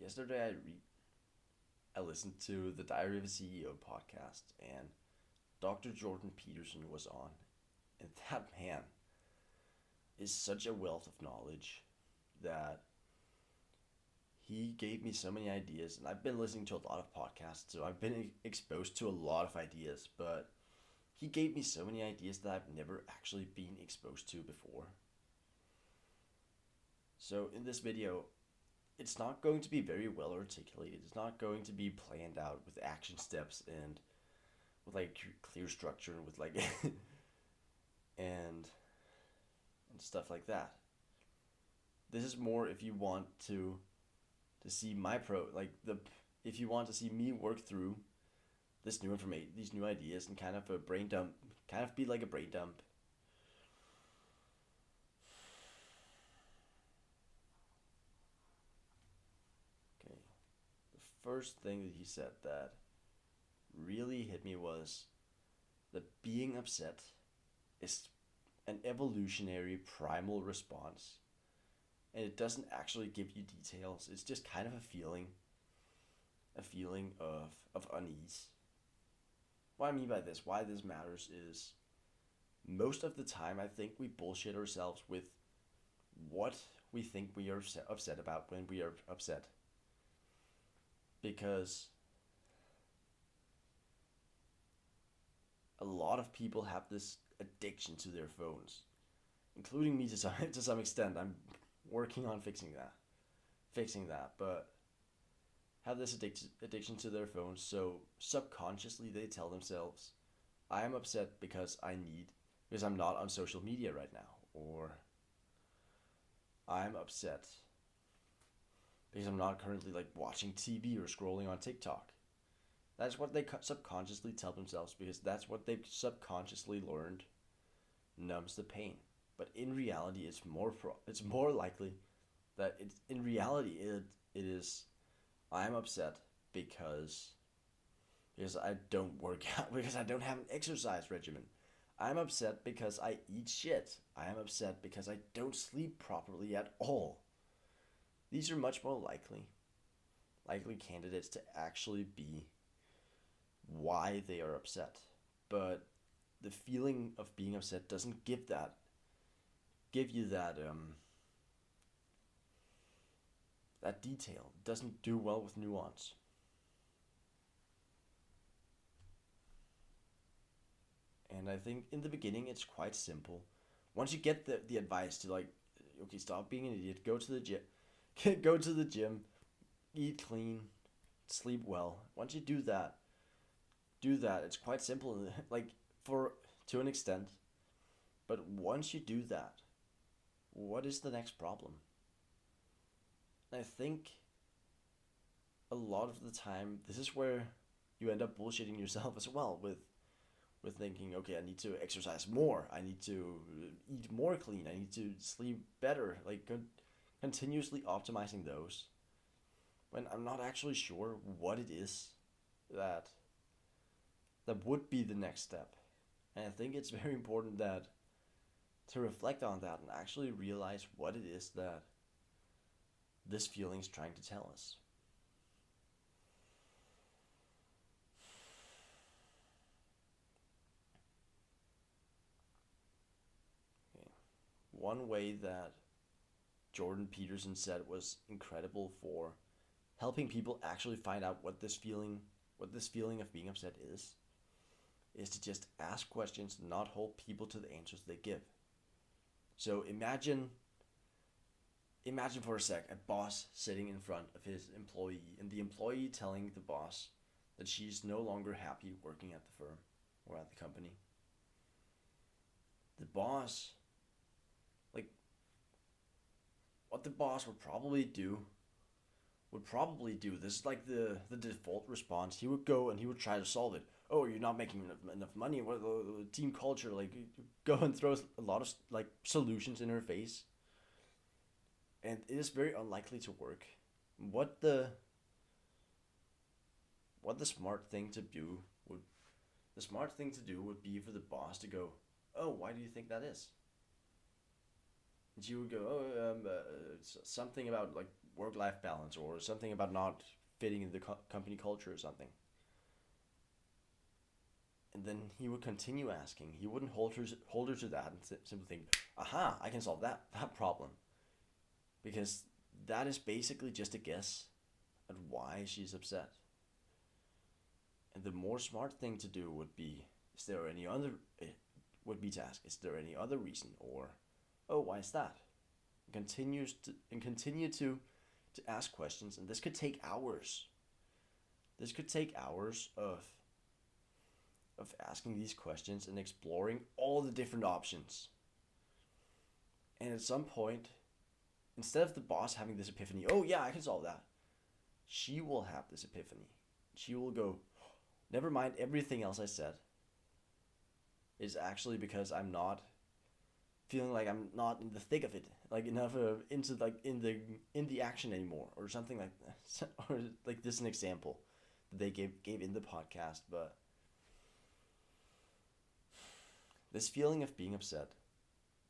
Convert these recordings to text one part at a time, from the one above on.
Yesterday I listened to the Diary of a CEO podcast, and Dr. Jordan Peterson was on. And that man is such a wealth of knowledge that he gave me so many ideas. And I've been listening to a lot of podcasts, so I've been exposed to a lot of ideas, but he gave me so many ideas that I've never actually been exposed to before. So in this video, it's not going to be very well articulated. It's not going to be planned out with action steps and with like clear structure with like and and stuff like that. This is more if you want to see my pro like the if you want to see me work through this new information, these new ideas, and kind of a brain dump, kind of be like a brain dump. Okay, the first thing that he said that really hit me was that being upset is an evolutionary primal response, and it doesn't actually give you details. It's just kind of a feeling of unease. What I mean by this, why this matters is most of the time I think we bullshit ourselves with what we think we are upset about when we are upset. Because a lot of people have this addiction to their phones, including me to some extent. I'm working on fixing that, but have this addiction to their phones. So subconsciously, they tell themselves, "I am upset because I'm not on social media right now," or "I'm upset because I'm not currently like watching TV or scrolling on TikTok." That's what they subconsciously tell themselves because that's what they've subconsciously learned numbs the pain. But in reality, it's more likely that it is I'm upset because I don't work out because I don't have an exercise regimen. I'm upset because I eat shit. I am upset because I don't sleep properly at all. These are much more likely candidates to actually be why they are upset. But the feeling of being upset doesn't give you that detail. It doesn't do well with nuance. And I think in the beginning it's quite simple. Once you get the advice to like, okay, stop being an idiot, go to the gym, go to the gym, eat clean, sleep well. Once you do that. It's quite simple, like for to an extent. But once you do that, what is the next problem? I think a lot of the time this is where you end up bullshitting yourself as well with thinking, okay, I need to exercise more, I need to eat more clean, I need to sleep better, like continuously optimizing those when I'm not actually sure what it is that that would be the next step. And I think it's very important that to reflect on that and actually realize what it is that this feeling is trying to tell us. Okay. One way that Jordan Peterson said was incredible for helping people actually find out what this feeling of being upset is to just ask questions, not hold people to the answers they give. So imagine for a sec a boss sitting in front of his employee, and the employee telling the boss that she's no longer happy working at the firm or at the company. The boss, like, what the boss would probably do. This is like the default response. He would go and he would try to solve it. Oh, you're not making enough money. What team culture? Like, go and throw a lot of like solutions in her face, and it is very unlikely to work. What the what the smart thing to do would be for the boss to go, oh, why do you think that is? And she would go, oh, something about like work-life balance or something about not fitting in the company culture or something. And then he would continue asking. He wouldn't hold her to that and simply think, aha, I can solve that problem. Because that is basically just a guess at why she's upset. And the more smart thing to do would be, is there any other, would be to ask, is there any other reason? Or, oh, why is that? And continue to ask questions. And this could take hours. This could take hours of asking these questions and exploring all the different options. And at some point, instead of the boss having this epiphany, oh yeah, I can solve that, she will have this epiphany. She will go, never mind everything else I said. It's actually because I'm not feeling like I'm not in the thick of it, like enough into like in the action anymore, or something like that. Or like this is an example that they gave in the podcast, but this feeling of being upset,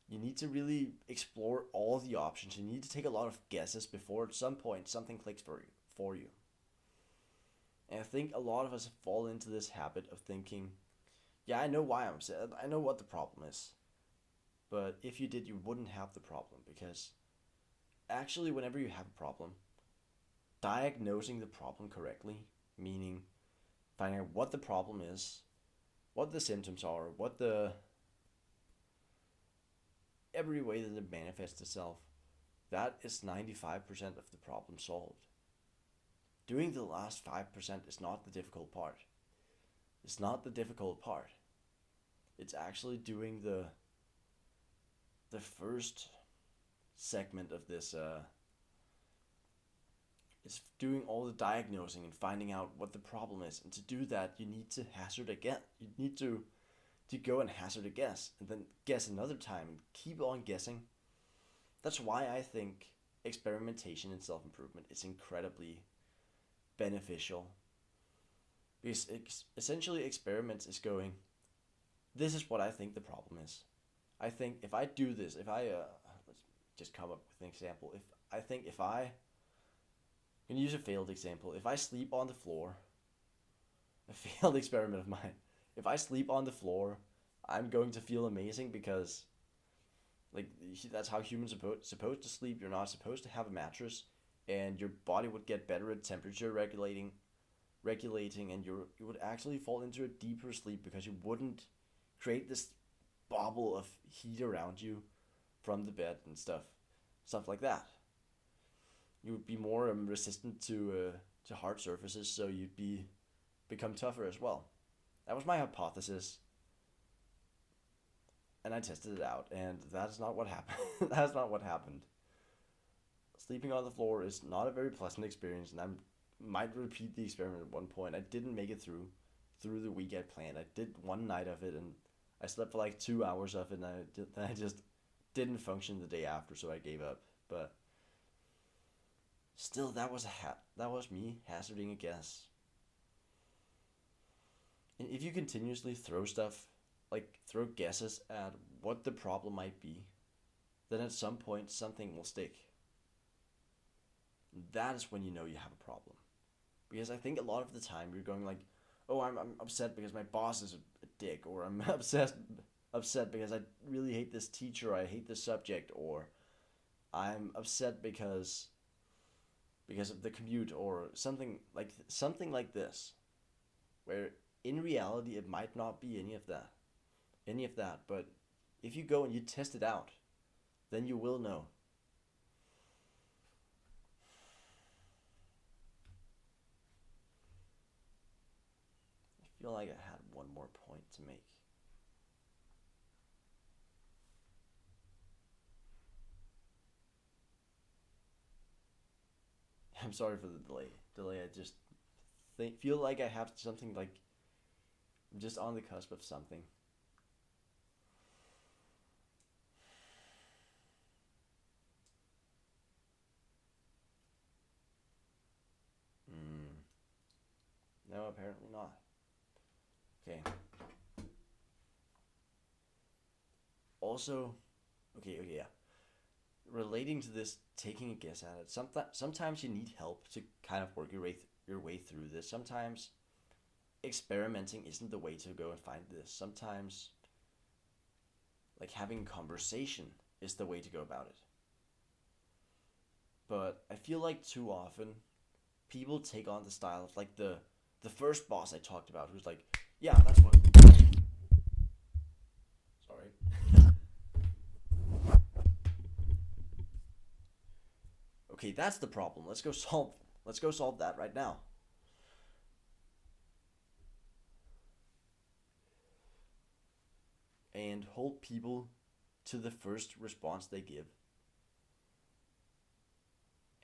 you need to really explore all the options. You need to take a lot of guesses before at some point something clicks for you. And I think a lot of us fall into this habit of thinking, yeah, I know why I'm upset. I know what the problem is. But if you did, you wouldn't have the problem, because actually whenever you have a problem, diagnosing the problem correctly, meaning finding out what the problem is, what the symptoms are, what the every way that it manifests itself, that is 95% of the problem solved. Doing the last 5% is not the difficult part. It's not the difficult part. It's actually doing the first segment of this. It's doing all the diagnosing and finding out what the problem is. And to do that, you need to hazard a guess. You need to go and hazard a guess, and then guess another time, and keep on guessing. That's why I think experimentation and self-improvement is incredibly beneficial. Because essentially experiments is going, this is what I think the problem is. I think if I do this, if I, let's just come up with an example. If I can use a failed example. If I sleep on the floor, a failed experiment of mine, if I sleep on the floor, I'm going to feel amazing because, like, that's how humans are supposed to sleep. You're not supposed to have a mattress, and your body would get better at temperature regulating, and you would actually fall into a deeper sleep because you wouldn't create this bubble of heat around you from the bed and stuff like that. You would be more resistant to hard surfaces, so you'd become tougher as well. That was my hypothesis, and I tested it out, and that's not what happened. That's not what happened. Sleeping on the floor is not a very pleasant experience, and I might repeat the experiment at one point. I didn't make it through the week I planned. I did one night of it, and I slept for like 2 hours of it, and I just didn't function the day after, so I gave up. But still, that was me hazarding a guess. And if you continuously throw guesses at what the problem might be, then at some point something will stick. That is when you know you have a problem. Because I think a lot of the time you're going like, oh, I'm upset because my boss is a dick, or I'm upset because I really hate this teacher, or I hate this subject, or I'm upset because of the commute, or something like this, where in reality it might not be any of that, but if you go and you test it out, then you will know. I feel like I had one more point to make. I'm sorry for the delay. I just feel like I have something, like I'm just on the cusp of something. No, apparently not. Okay. Also, okay, yeah. relating to this, taking a guess at it. Sometimes you need help to kind of work your way through this. Sometimes experimenting isn't the way to go and find this. Sometimes like having conversation is the way to go about it. But I feel like too often people take on the style of like the first boss I talked about, who's like, yeah, that's what. Sorry. Okay, that's the problem. Let's go solve. Let's go solve that right now. And hold people to the first response they give.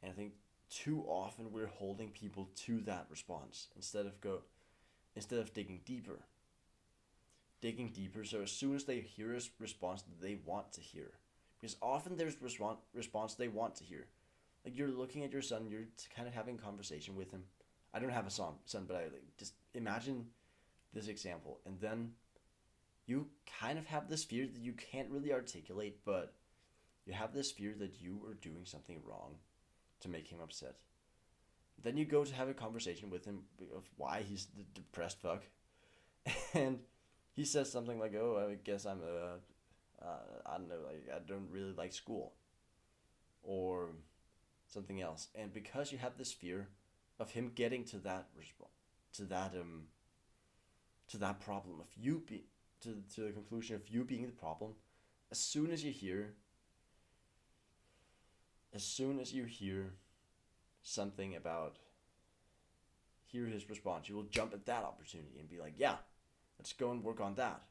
And I think too often we're holding people to that response instead of digging deeper. So as soon as they hear a response that they want to hear, because often there's response they want to hear. Like you're looking at your son, you're kind of having a conversation with him. I don't have a son, but I like, just imagine this example, and then you kind of have this fear that you can't really articulate, but you have this fear that you are doing something wrong to make him upset. Then you go to have a conversation with him of why he's the depressed fuck, and he says something like, "Oh, I guess I don't know, like I don't really like school," or something else. And because you have this fear of him getting to that to that to that problem of you be to the conclusion of you being the problem, as soon as you hear as soon as you hear something about hear his response, you will jump at that opportunity and be like, yeah, let's go and work on that.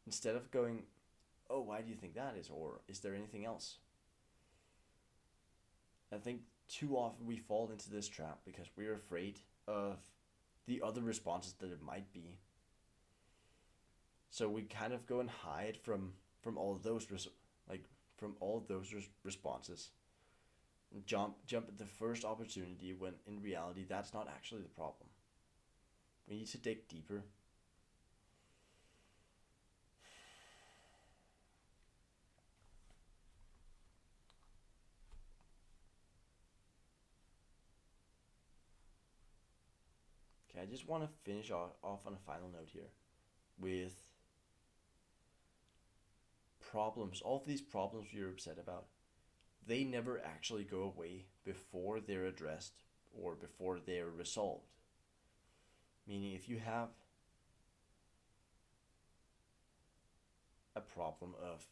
Instead of going, oh, why do you think that is? Or is there anything else? I think too often we fall into this trap because we're afraid of the other responses that it might be. So we kind of go and hide from all of those like from all of those responses and jump at the first opportunity when in reality that's not actually the problem. We need to dig deeper. Okay, I just want to finish off on a final note here with problems. All of these problems you're upset about, they never actually go away before they're addressed or before they're resolved. Meaning, if you have a problem of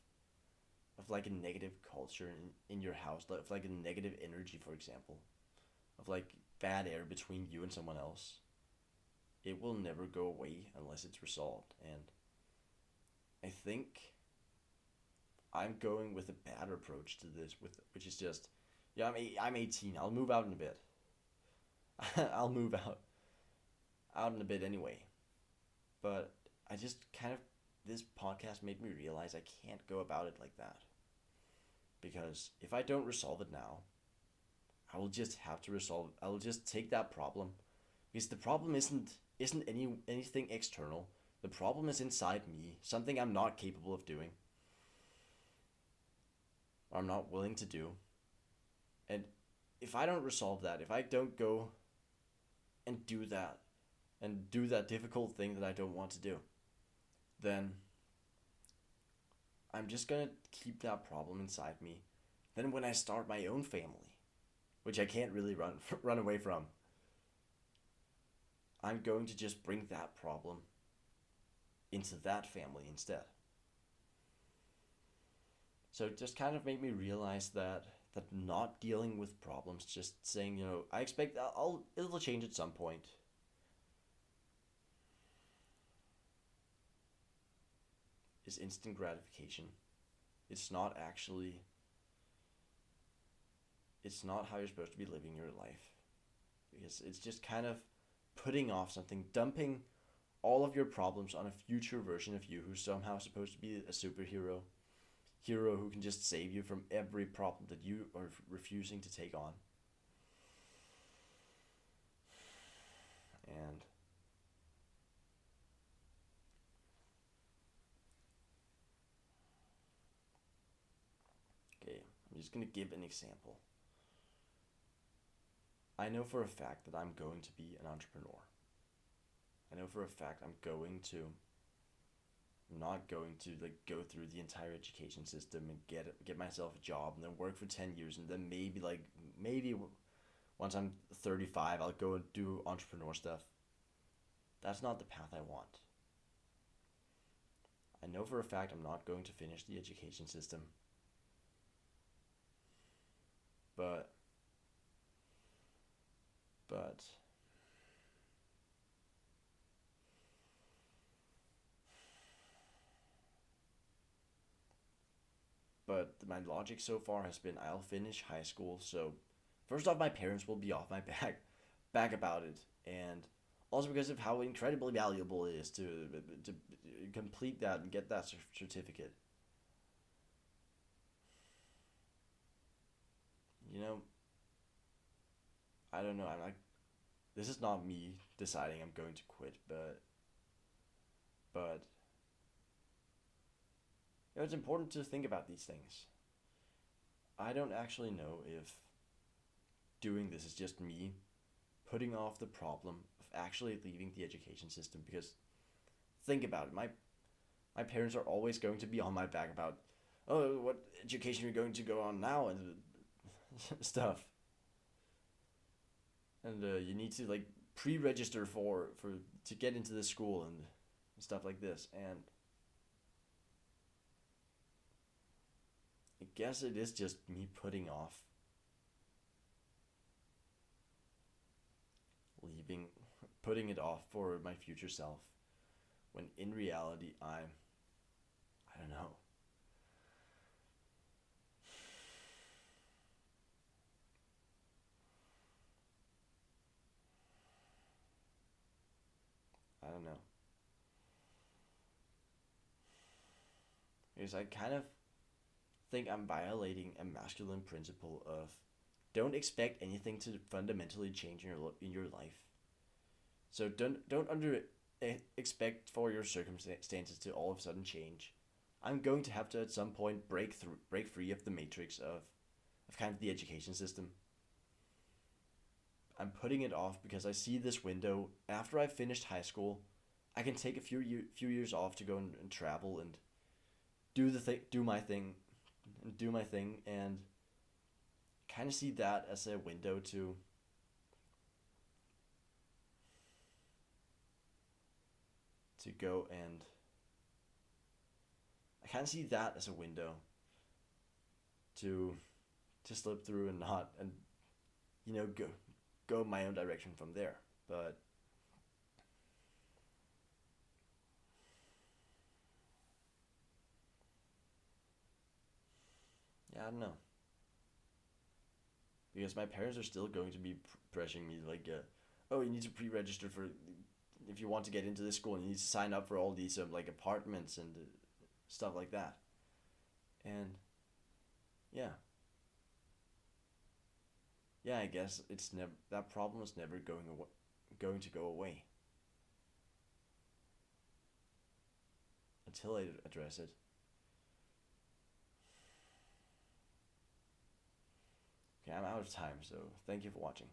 like a negative culture in your house, of like a negative energy, for example, of like bad air between you and someone else, it will never go away unless it's resolved. And I think I'm going with a bad approach to this, with which is just, yeah, I'm 18. I'll move out in a bit. I'll move out in a bit anyway. But I just kind of this podcast made me realize I can't go about it like that, because if I don't resolve it now, I will just have to resolve it. I will just take that problem, because the problem isn't anything external. The problem is inside me, something I'm not capable of doing, or I'm not willing to do. And if I don't resolve that, if I don't go and do that difficult thing that I don't want to do, then I'm just gonna keep that problem inside me. Then when I start my own family, which I can't really run away from, I'm going to just bring that problem into that family instead. So it just kind of made me realize that not dealing with problems, just saying, I expect it'll change at some point, is instant gratification. It's not actually it's not how you're supposed to be living your life, because it's just kind of putting off something, dumping all of your problems on a future version of you who's somehow supposed to be a superhero, hero who can just save you from every problem that you are refusing to take on. And okay, I'm just gonna give an example. I know for a fact that I'm going to be an entrepreneur. I know for a fact I'm not going to like go through the entire education system and get myself a job and then work for 10 years and then maybe once I'm 35 I'll go and do entrepreneur stuff. That's not the path I want. I know for a fact I'm not going to finish the education system. But but but my logic so far has been I'll finish high school. So first off, my parents will be off my back about it, and also because of how incredibly valuable it is to complete that and get that certificate. You know, I don't know. I'm like, this is not me deciding I'm going to quit, but it's important to think about these things. I don't actually know if doing this is just me putting off the problem of actually leaving the education system because think about it. My parents are always going to be on my back about, oh, what education you're going to go on now and stuff, and you need to like pre-register for to get into this school and stuff like this. And I guess it is just me leaving, putting it off for my future self, when in reality I don't know. I don't know. Because I kind of think I'm violating a masculine principle of don't expect anything to fundamentally change in your life. So don't under expect for your circumstances to all of a sudden change. I'm going to have to at some point break free of the matrix of kind of the education system. I'm putting it off because I see this window after I've finished high school. I can take a few years off to go and travel and do my thing, and kind of see that as a window to go and I kind of see that as a window to slip through and not and go my own direction from there. But yeah, I don't know because my parents are still going to be pressuring me like, oh, you need to pre-register for if you want to get into this school, and you need to sign up for all these like apartments and stuff like that. And yeah, yeah, I guess it's never that problem is never going to go away until I address it. Okay, I'm out of time, so thank you for watching.